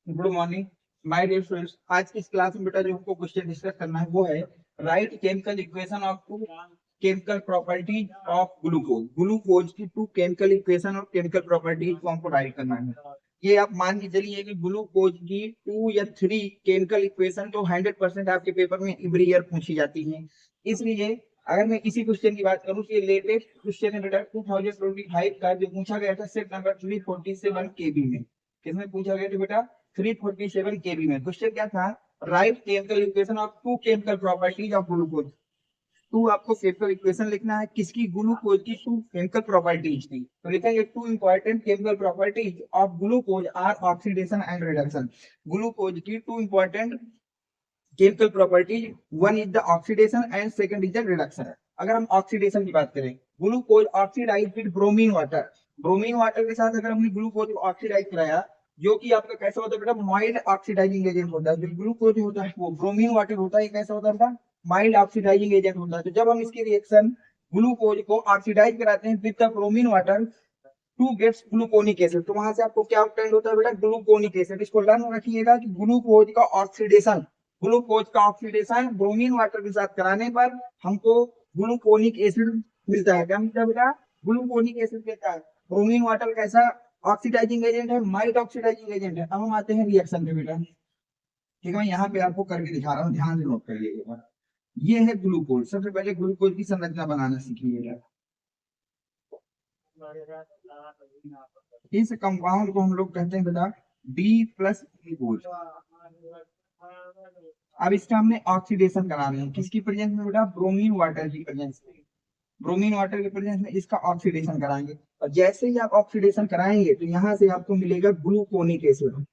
Good morning my dear students. आज की इस क्लास में बेटा जो हमको क्वेश्चन डिस्कस करना है वो है write chemical equation of two chemical properties of glucose. Glucose की टू केमिकल इक्वेशन और केमिकल प्रॉपर्टीज को हमको राइट करना है। ये आप मान के चलिए कि ग्लूकोज की 2 या 3 केमिकल इक्वेशन तो 100% आपके पेपर में एवरी ईयर पूछी जाती है। इसलिए अगर मैं इसी क्वेश्चन की बात करूं तो ये लेटेस्ट क्वेश्चन है बेटा 2025 का, जो पूछा गया था सेट नंबर 347 केबी में। किसमें पूछा गया था बेटा? 347 केबी में। क्वेश्चन क्या था? Write chemical equation of two chemical properties of glucose. Two आपको केमिकल इक्वेशन लिखना है किसकी? ग्लूकोज की टू केमिकल प्रॉपर्टीज की। तो लिखेंगे two important chemical properties of glucose are oxidation and reduction. Glucose की two important chemical properties, one is the oxidation and second is the reduction. अगर हम ऑक्सीडेशन की बात करें, glucose oxidize with bromine water. Bromine water के साथ अगर हमने ग्लूकोज को ऑक्सीडाइज कराया, जो कि आपका कैसा होता है बेटा? माइल्ड ऑक्सीडाइजिंग एजेंट होता है। जो ग्लूकोज होता है वो ब्रोमीन वाटर होता है, कैसा होता है बेटा? माइल्ड ऑक्सीडाइजिंग एजेंट होता है। तो जब हम इसकी रिएक्शन ग्लूकोज को ऑक्सीडाइज कराते हैं with the bromine water to gets gluconic acid, तो वहां से आपको क्या ऑब्टेन होता है बेटा? Gluconic acid. इसको लर्न रखिएगा कि ग्लूकोज का ऑक्सीडेशन, ग्लूकोज का ऑक्सीडेशन ब्रोमीन वाटर के साथ कराने पर हमको ग्लूकोनिक एसिड मिलता है। क्या मिलता है बेटा? ग्लूकोनिक एसिड मिलता है। ब्रोमीन वाटर कैसा ऑक्सीडाइजिंग एजेंट है? माइल्ड ऑक्सीडाइजिंग एजेंट है। अब हम आते हैं रिएक्शन पे बेटा। ठीक है, मैं यहाँ पे आपको करके दिखा रहा हूँ, ध्यान से नोट करिएगा। ये है ग्लूकोज। सबसे पहले ग्लूकोज की संरचना बनाना सीखिएगा। इस कंपाउंड को हम लोग कहते हैं बेटा डी प्लस ग्लूकोज। अब इसका हमने ऑक्सीडेशन करा रहे हैं किसकी प्रेजेंस में बेटा? ब्रोमीन वाटर की प्रेजेंस में। ब्रोमीन वाटर के प्रेजेंस में इसका ऑक्सीडेशन कराएंगे, और जैसे ही आप ऑक्सीडेशन कराएंगे तो यहाँ से आपको मिलेगा ग्लूकोनिक एसिड।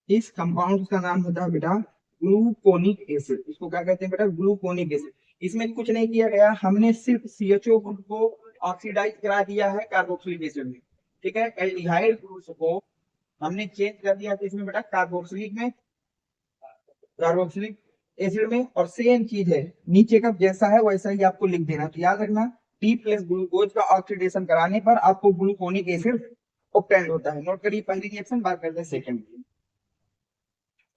इस कंपाउंड का नाम होता है बेटा ग्लूकोनिक एसिड। इसको क्या कहते हैं बेटा? Gluconic acid. इसमें कुछ नहीं किया गया, हमने सिर्फ CHO ग्रुप को ऑक्सीडाइज करा दिया है कार्बोक्सिलिक एसिड में। ठीक है, एल्डिहाइड ग्रुप को हमने चेंज कर दिया इसमें बेटा कार्बोक्सिलिक में, कार्बोक्सिलिक एसिड में। और सेम चीज है नीचे का जैसा है वैसा ही आपको लिख देना। तो याद रखना टी प्लस ग्लूकोज का ऑक्सीडेशन कराने पर आपको ग्लूकोनिक एसिड ऑब्टेन होता है। नोट करिए पहली रिएक्शन, बात करते हैं सेकंड की।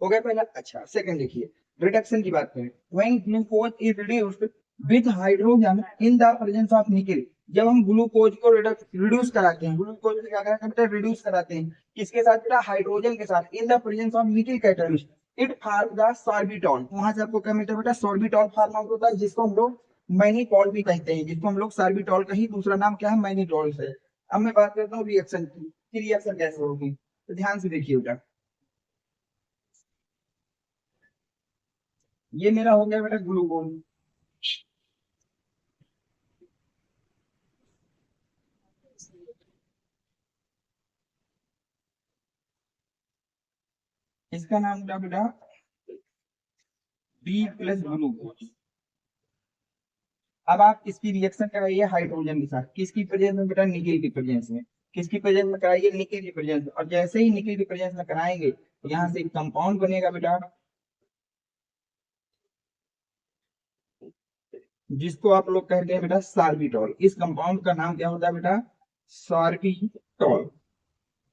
हो गया पहला। अच्छा, सेकंड देखिए, रिडक्शन की बात करें। When glucose is reduced with hydrogen in the presence of nickel. जब हम ग्लूकोज को रिड्यूस कराते हैं, ग्लूकोज को क्या करते हैं बेटा? रिड्यूस कराते हैं किसके साथ बेटा? हाइड्रोजन के साथ। In the presence of nickel catalyst it form the sorbitol. वहां से आपको क्या मिलता है बेटा? सॉर्बिटॉल फॉर्म आउट होता है, जिसको हम लोग मैनिटॉल भी कहते हैं, जिसको हम लोग सॉर्बिटॉल का ही दूसरा नाम क्या है? मैनिटॉल से। अब मैं बात करता हूँ रिएक्शन की रिएक्शन कैसे होगी, तो ध्यान से देखिए बेटा। ये मेरा हो गया बेटा ग्लूकोज। इसका नाम क्या बेटा? D plus glucose. अब आप इसकी रिएक्शन कराइए हाइड्रोजन के साथ, किसकी प्रेजेंस में बेटा? निकेल की प्रेजेंस में। किसकी प्रेजेंस में कराइए? निकेल की प्रेजेंस में। और जैसे ही निकेल की प्रेजेंस में कराएंगे तो यहाँ से एक कंपाउंड बनेगा बेटा, जिसको आप लोग कहते हैं बेटा सार्बिटॉल। इस कंपाउंड का नाम क्या होता है बेटा? सार्बिटॉल।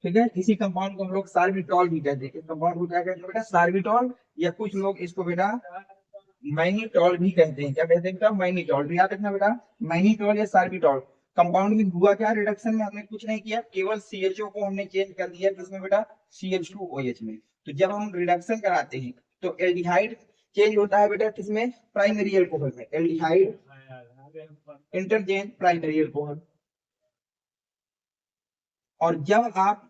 ठीक है, इसी कंपाउंड को हम लोग सार्बिटॉल भी कहते हैं। इस कंपाउंड को क्या कहते हैं बेटा? सार्बिटॉल, या कुछ लोग इसको बेटा मैनिटॉल भी कहते हैं। क्या कहते हैं बेटा? मैनिटॉल। तो याद रखना बेटा, मैनिटॉल या सार्बिटॉल। कंपाउंड में हुआ क्या? रिडक्शन में हमने कुछ नहीं किया, केवल CHO को हमने चेंज कर दिया किसमें बेटा? CH2OH में। तो जब हम रिडक्शन कराते हैं तो एल्डिहाइड चेंज होता है बेटा किसमें? प्राइमरी अल्कोहल में। Aldehyde interchange primary alcohol. और जब आप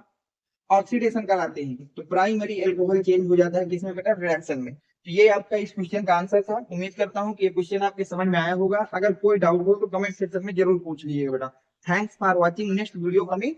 ऑक्सीडेशन कराते हैं तो प्राइमरी अल्कोहल चेंज हो जाता है किसमें बेटा? रिएक्शन में। तो ये आपका इस क्वेश्चन का आंसर था। उम्मीद करता हूँ कि ये क्वेश्चन आपके समझ में आया होगा। अगर कोई डाउट हो तो कमेंट सेक्शन में जरूर पूछ लीजिएगा बेटा। Thanks for watching, next video coming.